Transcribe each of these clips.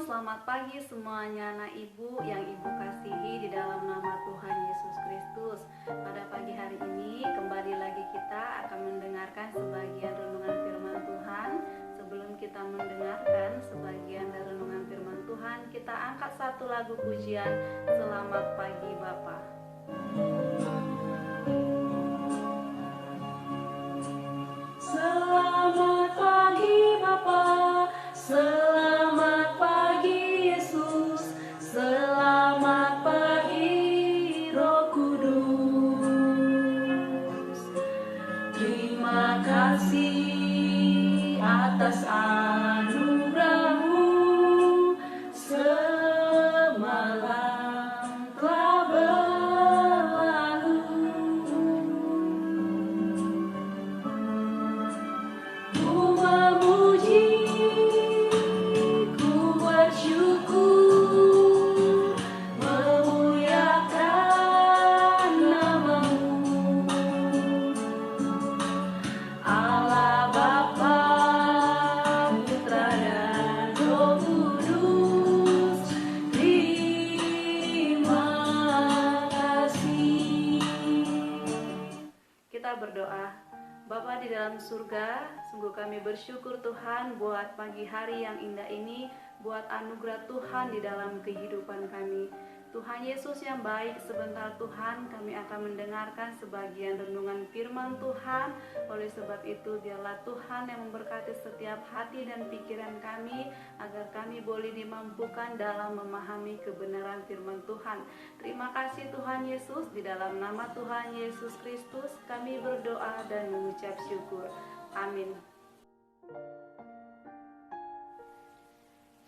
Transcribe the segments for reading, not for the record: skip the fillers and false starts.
selamat pagi semuanya anak ibu yang ibu kasihi di dalam nama Tuhan Yesus Kristus. Pada pagi hari ini kembali lagi kita akan mendengarkan sebagian renungan firman Tuhan. Sebelum kita mendengarkan sebagian dari renungan firman Tuhan, kita angkat satu lagu pujian, Selamat Pagi Bapa. Selamat pagi Bapa, selamat pagi Yesus, selamat pagi Roh Kudus. Terima kasih atas anugerah-Mu, semalam telah berlalu. Ku memuji, ku bersyukur, memuliakan nama-Mu, Allah Bapa, Putra dan Roh Kudus. Terima kasih. Kita berdoa. Bapa di dalam surga, sungguh kami bersyukur Tuhan buat pagi hari yang indah ini, buat anugerah Tuhan di dalam kehidupan kami. Tuhan Yesus yang baik, sebentar Tuhan kami akan mendengarkan sebagian renungan firman Tuhan. Oleh sebab itu biarlah Tuhan yang memberkati setiap hati dan pikiran kami, agar kami boleh dimampukan dalam memahami kebenaran firman Tuhan. Terima kasih Tuhan Yesus, di dalam nama Tuhan Yesus Kristus kami berdoa dan mengucap syukur. Amin.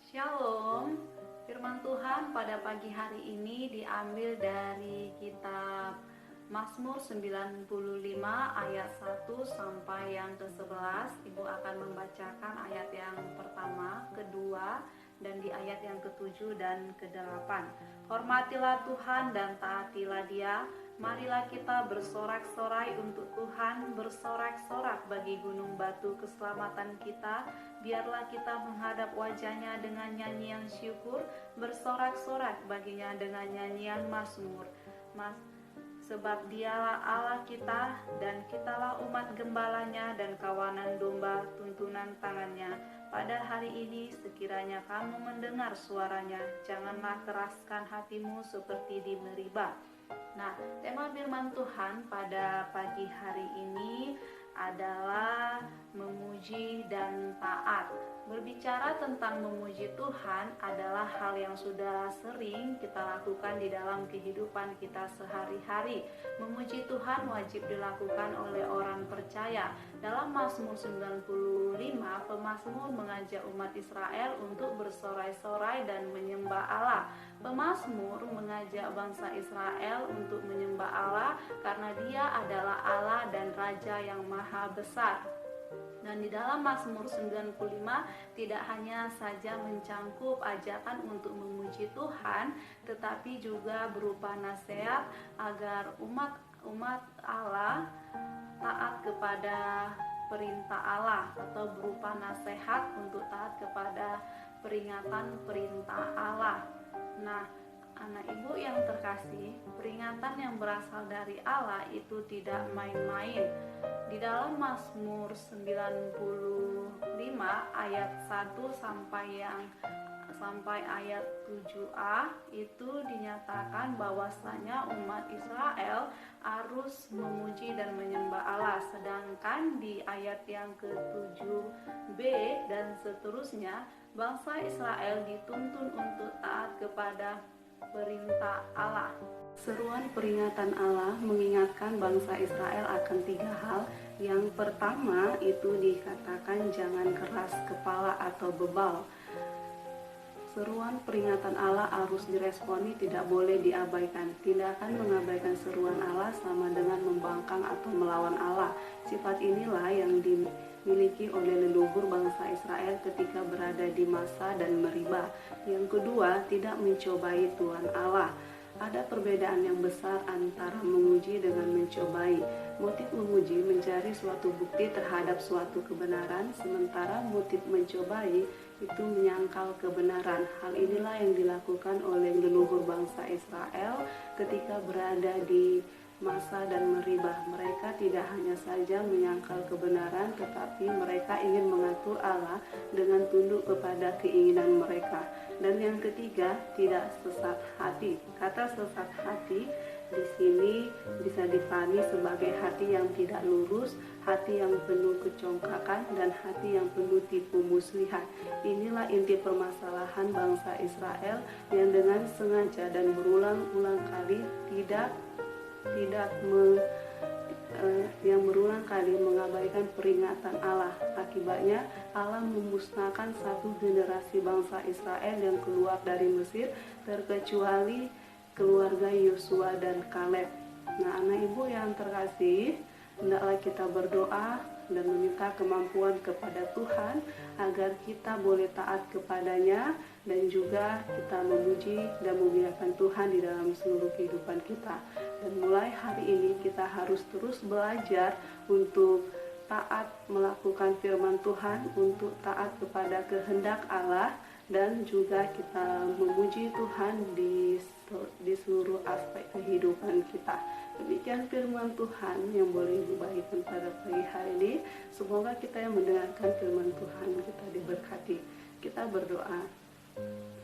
Shalom. Firman Tuhan pada pagi hari ini diambil dari kitab Mazmur 95 ayat 1 sampai yang ke-11. Ibu akan membacakan ayat yang pertama, kedua, dan di ayat yang ke-7 dan ke-8. Hormatilah Tuhan dan taatilah Dia. Marilah kita bersorak-sorai untuk Tuhan, bersorak-sorak bagi gunung batu keselamatan kita. Biarlah kita menghadap wajah-Nya dengan nyanyian syukur, bersorak-sorak baginya dengan nyanyian mazmur. Sebab Dialah Allah kita, dan kitalah umat gembala-Nya dan kawanan domba tuntunan tangan-Nya. Pada hari ini sekiranya kamu mendengar suaranya, janganlah keraskan hatimu seperti di Meriba. Nah, tema firman Tuhan pada pagi hari ini adalah memuji dan taat. Berbicara tentang memuji Tuhan adalah hal yang sudah sering kita lakukan di dalam kehidupan kita sehari-hari. Memuji Tuhan wajib dilakukan oleh orang percaya. Dalam Mazmur 95, pemazmur mengajak umat Israel untuk bersorai-sorai dan menyembah Allah. Pemazmur mengajak bangsa Israel untuk menyembah Allah karena Dia adalah Allah dan Raja yang Maha Besar. Dan di dalam Mazmur 95 tidak hanya saja mencangkup ajakan untuk memuji Tuhan, tetapi juga berupa nasihat agar umat Allah taat kepada perintah Allah, atau berupa nasihat untuk taat kepada peringatan perintah Allah. Nah, anak ibu yang terkasih, peringatan yang berasal dari Allah itu tidak main-main. Di dalam Mazmur 95 ayat 1 sampai ayat 7a itu dinyatakan bahwasanya umat Israel harus memuji dan menyembah Allah. Sedangkan di ayat yang ke-7b dan seterusnya, bangsa Israel dituntun untuk taat kepada perintah Allah. Seruan peringatan Allah mengingatkan bangsa Israel akan 3 hal. Yang pertama itu dikatakan jangan keras kepala atau bebal. Seruan peringatan Allah harus diresponi, tidak boleh diabaikan. Tindakan mengabaikan seruan Allah sama dengan membangkang atau melawan Allah. Sifat inilah yang dimiliki oleh leluhur bangsa Israel ketika berada di Masa dan Meriba. Yang kedua, tidak mencobai Tuhan Allah. Ada perbedaan yang besar antara menguji dengan mencobai. Motif menguji mencari suatu bukti terhadap suatu kebenaran, sementara motif mencobai itu menyangkal kebenaran. Hal inilah yang dilakukan oleh leluhur bangsa Israel ketika berada di masa dan meribah. Mereka tidak hanya saja menyangkal kebenaran, tetapi mereka ingin mengatur Allah dengan tunduk kepada keinginan mereka. Dan yang ketiga, tidak sesat hati. Kata sesat hati di sini bisa dipahami sebagai hati yang tidak lurus, hati yang penuh kecongkakan, dan hati yang penuh tipu muslihat. Inilah inti permasalahan bangsa Israel yang dengan sengaja dan berulang-ulang kali berulang kali mengabaikan peringatan Allah. Akibatnya Allah memusnahkan satu generasi bangsa Israel yang keluar dari Mesir, terkecuali keluarga Yosua dan Kaleb. Nah, anak ibu yang terkasih, hendaklah kita berdoa dan meminta kemampuan kepada Tuhan agar kita boleh taat kepadanya, dan juga kita memuji dan memuliakan Tuhan di dalam seluruh kehidupan kita. Dan mulai hari ini kita harus terus belajar untuk taat melakukan firman Tuhan, untuk taat kepada kehendak Allah, dan juga kita memuji Tuhan di seluruh aspek kehidupan kita. Demikian firman Tuhan yang boleh dibagikan pada pagi hari ini. Semoga kita yang mendengarkan firman Tuhan kita diberkati. Kita berdoa.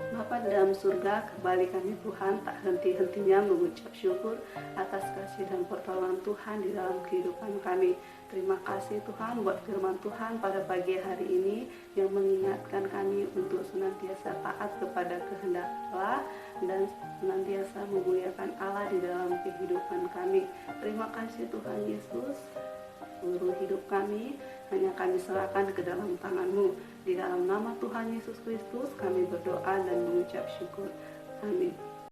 Bapa di dalam surga, kembali kami Tuhan tak henti-hentinya mengucap syukur atas kasih dan pertolongan Tuhan di dalam kehidupan kami. Terima kasih Tuhan buat firman Tuhan pada pagi hari ini yang mengingatkan kami untuk senantiasa taat kepada kehendak Allah dan senantiasa memuliakan Allah di dalam kehidupan kami. Terima kasih Tuhan Yesus. Seluruh hidup kami hanya kami serahkan ke dalam tangan-Mu. Di dalam nama Tuhan Yesus Kristus kami berdoa dan mengucap syukur. Amin.